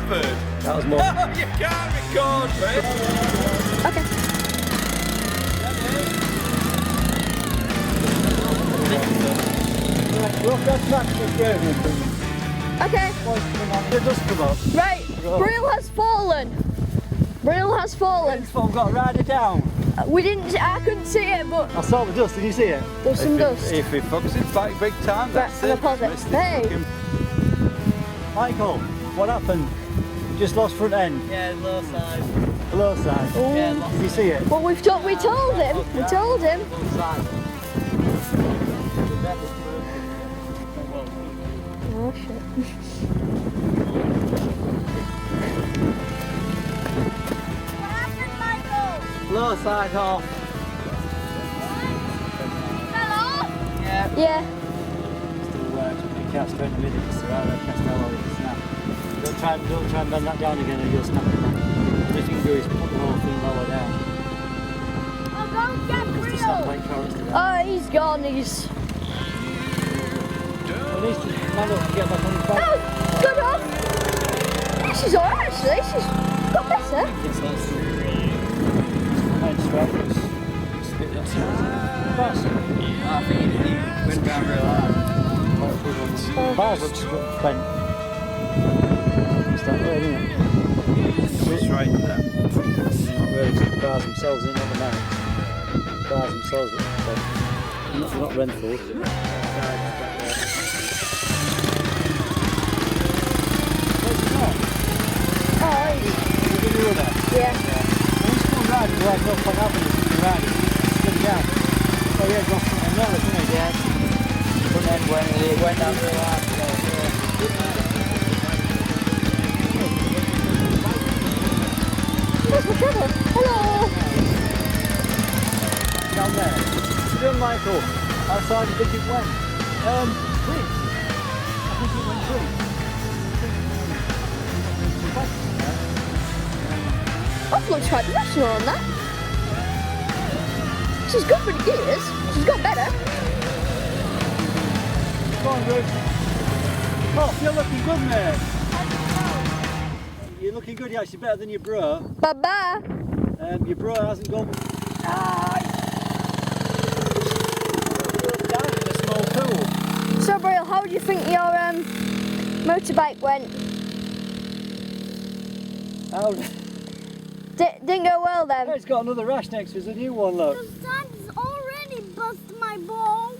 Bradford? That was more. Oh, you can't record, mate. Okay. Look, that's not the game. Okay. It does come up. Right. Brill has fallen. Brill has fallen. We've got to ride it down. We didn't. I couldn't see it, but I saw the dust. Did you see it? there's some dust. If he fucks it back big time, that's Right, it. I'm gonna pause it. Missed Hey. fucking- Michael, what happened? You just lost front end. Yeah, low side. Low side. Yeah, Ooh. lost Did you see it? Well, we told him. We told him. low side. Oh shit. What happened, Michael? Low side off. Fell off? Yeah. Yeah. Still works. You can't straighten the middle. It's around that Castello. It's snap. Don't try and bend that down again and you'll snap it back. What you can do is put the whole thing lower down. Oh, go get Just snap real. like carrots to that. Oh, he's gone. He's. At least the man will get back on his back. Oh, good off. This is alright actually. This is got better. Head strap. Spit that fast. I think he went down real hard. Bars up bent. It's that way, isn't it? It's right there. Not really, it's the bars themselves, not the mount. The bars themselves are bent. They're not Renfield. Oh, he's. Yeah. He's still riding, like no point happening, he's still riding. He's still down. Oh yeah, he's got something there, isn't he? Yeah. But then when he went down real hard, Where's my camera? Hello. Down there. What's he doing, Michael? Outside, you think it went? Green. I think it went green. That looks quite professional on that. She's good for the gears. She's got better. Go on, Ruth. Oh, you're looking good, mate. You're looking good, you're actually better than your bro. Bye bye. Your bro hasn't gone down in a small pool. So, Brill, how do you think your motorbike went? How? Didn't go well then. It's got another rash next to us, a new one, look. The sun's already bust my balls.